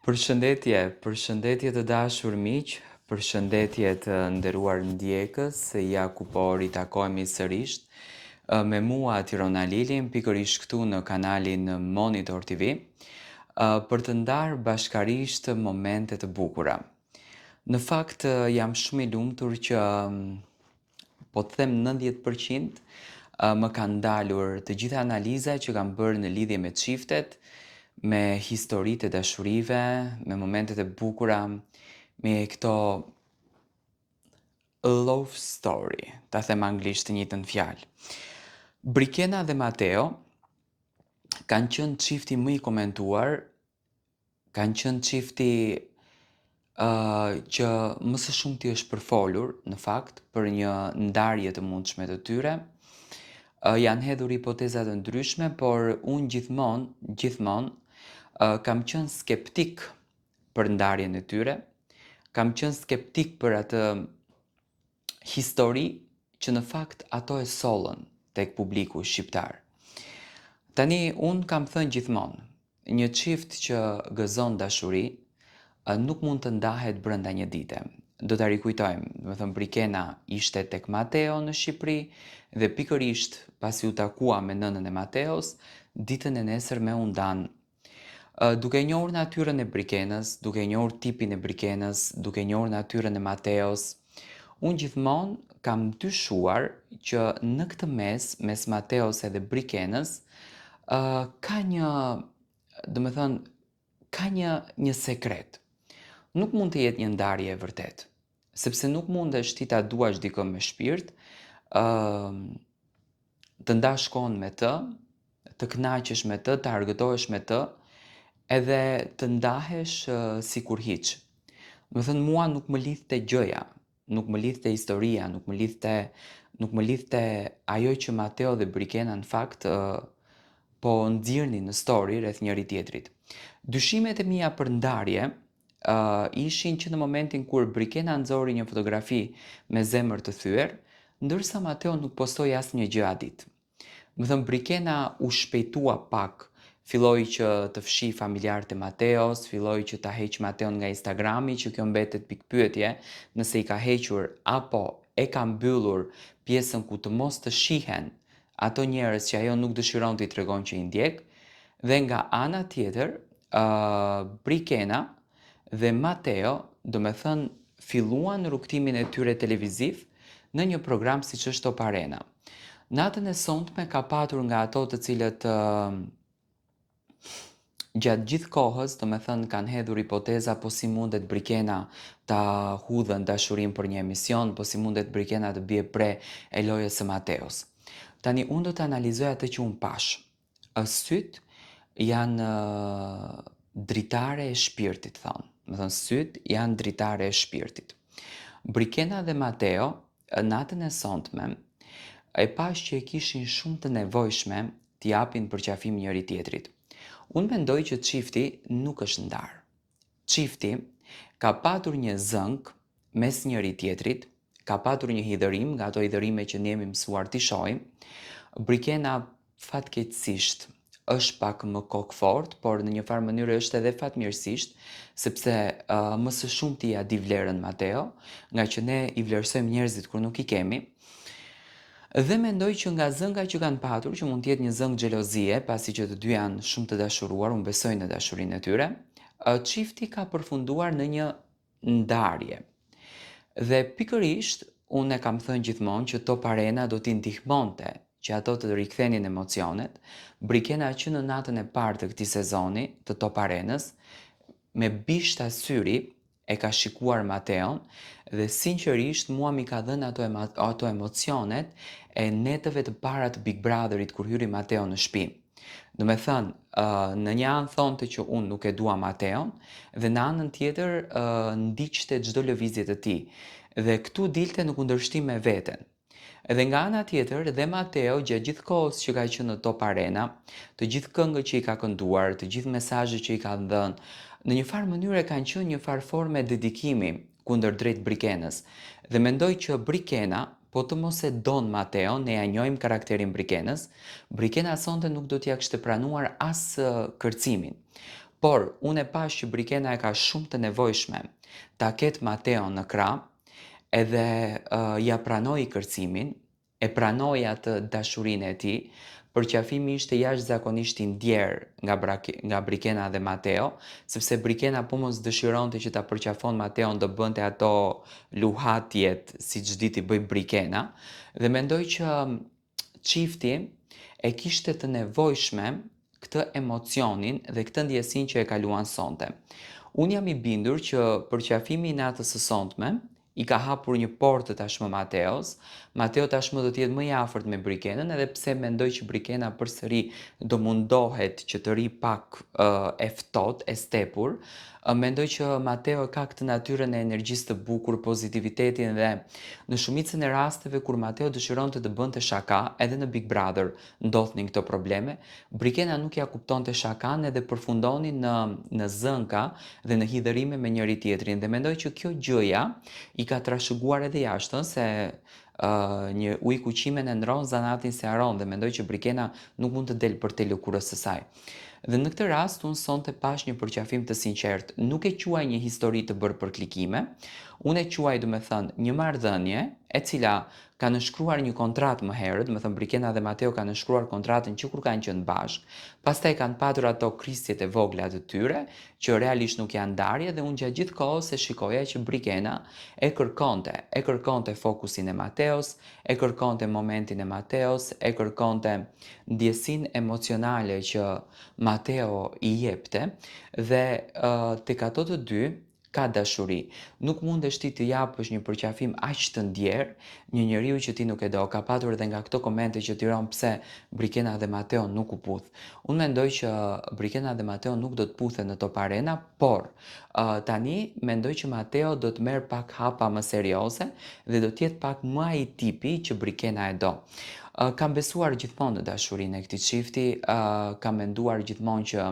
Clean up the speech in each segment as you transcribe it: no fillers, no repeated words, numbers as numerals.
Përshëndetje të dashur miq, përshëndetje të nderuar ndjekës, ja ku po ritakojmë sërish me mua Tirona Lilin, pikërisht këtu në kanalin Monitor TV, për të ndarë bashkarisht momente të bukura. Në fakt jam shumë i lumtur që po të them 90% më kanë dalur të gjitha analizat që kam bërë në lidhje me çiftet, me historitë e dashurive, me momentet e bukura, me këto love story, ta them anglisht të njëjtën fjalë. Brikena dhe Mateo kanë qenë çifti më i komentuar, kanë qenë çifti që më së shumti është përfolur, në fakt, për një ndarje të mundshme të tyre. Janë hedhur hipoteza të ndryshme, por unë gjithmonë kam qenë skeptik për ndarjen e tyre, kam qenë skeptik për atë histori që në fakt ato e sollën tek publiku shqiptar. Tani, unë kam thënë gjithmonë, një çift që gëzon dashuri nuk mund të ndahet brenda një dite. Do ta rikujtojmë, do të thënë Brikena ishte tek Mateo në Shqipëri dhe pikërisht pasi u takua me nënën e Mateos, ditën e nesërme u ndan. Duke njohur natyrën e Brikenës, duke njohur tipin e Brikenës, duke njohur natyrën e Mateos, unë gjithmonë kam dyshuar që në këtë mes Mateos edhe Brikenës, ka një, do të thënë, ka një sekret. Nuk mund të jetë një ndarje e vërtet, sepse nuk mundesh ti ta duash dikën me shpirt, të ndash kohën me të, të kënaqesh me të, të argëtohesh me të, edhe të ndahesh sikur hiç. Do të thënë mua nuk më lidhte gjëja, nuk më lidhte historia, nuk më lidhte ajo që Mateo dhe Brikena në fakt po nxirrnin në story rreth njëri tjetrit. Dyshimet e mia për ndarje ishin që në momentin kur Brikena nxori një fotografi me zemër të thyer, ndërsa Mateo nuk postoi asnjë gjë atë ditë. Do thënë Brikena u shpejtua pak, filloi që të fshi familjarët e Mateos, filloi që ta heq Mateon nga Instagrami, që kjo mbetet pikpyetje nëse i ka hequr apo e ka mbyllur pjesën ku të mos të shihen ato njerëz që ajo nuk dëshiron t'i tregon që i ndjek, dhe nga ana tjetër, Brikena dhe Mateo, do me thënë, filluan rrugtimin e tyre televiziv në një program siç është Top Arena. Natën e sonte ka patur nga ato të cilët gjatë gjithë kohës, do me thënë, kanë hedhur hipoteza po si mundet Brikena ta hudhën dashurin për një emision, po si mundet Brikena të bie pre e lojës së Mateos. Tani, unë do të analizoj atë që unë pash. Syt janë dritare e shpirtit, thonë. Me thënë, syt janë dritare e shpirtit. Brikena dhe Mateo, natën e sontme, e pash që e kishin shumë të nevojshme t'i japin përqafim njëri tjetrit. Unë mendoj që çifti nuk është ndarë. Çifti ka patur një zënk mes njëri tjetrit, ka patur një hidhërim, nga ato hidhërime që ne jemi mësuar t'i shohim. Brikena fatkeqësisht është pak më kokfort, por në një farë mënyrë është edhe fatmirësisht, sepse më së shumti ja di vlerën Mateo, nga që ne i vlerësojmë njerëzit kur nuk i kemi. Dhe mendoj që nga zënka që kanë patur, që mund të jetë një zënk xhelozie, pasi që të dy janë shumë të dashuruar, unë besoj në dashurinë e tyre, çifti ka përfunduar në një ndarje. Dhe pikërisht, unë e kam thënë gjithmonë që Top Arena do t'i ndihmonte që ato të rikthenin emocionet. Brikena që në natën e parë të këtij sezoni të Top Arenës, me bishta syri e ka shikuar Mateon dhe sinqerisht mua mi ka dhënë ato emocionet e netëve të para të Big Brotherit kur hyri Mateo në shtëpi. Do me thënë, në një anë thonte që unë nuk e dua Mateon dhe në anën tjetër ndiqte çdo lëvizje të tij. Dhe këtu dilte në kundërshtim me veten. Edhe nga ana tjetër, dhe Mateo gjatë gjithë kohës që ka qenë në Top Arena, të gjithë këngët që i ka kënduar, të gjithë mesazhet që i ka dhënë, në një farë mënyrë kanë qenë një farë forme dedikimi kundër drejt Brikenës. Dhe mendoj që Brikena, po të mos e don Mateo, ne ja njohim karakterin Brikenës, Brikena sonte nuk do t'ja kishte pranuar as kërcimin. Por, unë e pash që Brikena e ka shumë të nevojshme ta ketë Mateo në krah, edhe ja pranoi kërcimin, e pranoi atë dashurinë e tij, përqafimi ishte jashtëzakonisht i ndjerë nga Brikena dhe Mateo, sepse Brikena po mos dëshironte që ta përqafon Mateon do bënte ato luhatjet siç diti bëj Brikena, dhe mendoj që çifti e kishte të nevojshme këtë emocionin dhe këtë ndjesinë që e kaluan sonte. Unë jam i bindur që përqafimi i natës së sonte i ka hapur një portë tashmë Mateos. Mateo tashmë do të jetë më i afërt me Brikenën, edhe pse mendoj që Brikena përsëri do mundohet që të ri pak e ftohtë, e stepur. Mendoj që Mateo ka këtë natyrën e energjisë të bukur, pozitivitetin, dhe në shumicën e rasteve kur Mateo dëshironte të bënte shaka, edhe në Big Brother ndodhnin këto probleme, Brikena nuk ja kuptonte shakan edhe përfundonin në zënka dhe në hidhërime me njëri tjetrin, dhe mendoj që kjo gjëja i ka trashëguar edhe jashtën, se një ujë kuqimen e ndron, zanatin se haron, dhe mendoj që Brikena nuk mund të del për te lëkurës së saj. Dhe në këtë rast, unë sonte pash një përqafim të sinqert. Nuk e quaj një histori të bërë për klikime, unë e quaj, do me thënë, një marrëdhënie e cila ka nënshkruar një kontratë më herët, do me thënë Brikena dhe Mateo kanë nënshkruar kontratën që kur kanë qenë bashkë, pastaj kanë patur ato krisjet e vogla të tyre, që realisht nuk janë ndarje, dhe unë gjatë gjithë kohës e shikoja që Brikena e kërkonte fokusin e Mateos, e kërkonte momentin e Mateos, e kërkonte ndjesin emocionale që Mateo i jepte, dhe tek ato të dy ka dashuri. Nuk mundesh ti të japësh një përqafim aq të ndjerë një njeriu që ti nuk e do. Ka patur edhe nga këto komente që tiron pse Brikena dhe Mateo nuk u puth. Unë mendoj që Brikena dhe Mateo nuk do të puthen në Top Arena, por tani mendoj që Mateo do të merr pak hapa më serioze dhe do të jetë pak më ai tipi që Brikena e do. Kam besuar gjithmonë në dashurinë e këtij çifti, kam menduar gjithmonë që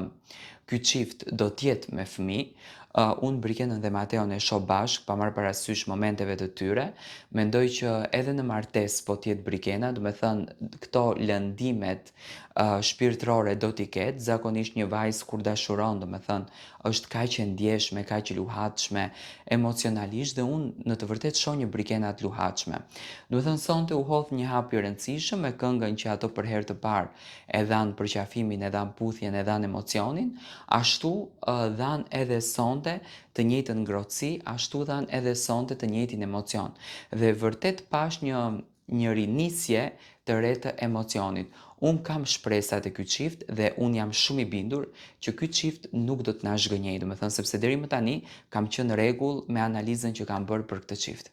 ky çift do të jetë me fëmijë. Unë Brikenën dhe Mateon e shoh bashkë, pa marrë parasysh momenteve të tyre. Mendoj që edhe në martesë po të jetë Brikena, do me thënë këto lëndimet shpirtërore do t'i ketë. Zakonisht një vajzë kur dashuron, do me thënë, është kaq e ndjeshme, kaq e luhatshme emocionalisht, dhe unë në të vërtetë shoh një Brikena të luhatshme. Do me thënë, sonte u hodh një hap i rëndësishëm me këngën që ato për herë të parë e dhan përqafimin, e dhan puthjen, e dhan emocionin, ashtu dhan edhe sonte të njëjtën ngrohtësi, ashtu dhan edhe sonte të njëjtin emocion. Dhe vërtet pash një rinisje të re të emocionit. Unë kam shpresa te ky çift dhe unë jam shumë i bindur që ky çift nuk do të na zhgënjejë, domethënë sepse deri më tani kam qenë rregull me analizën që kam bërë për këtë çift.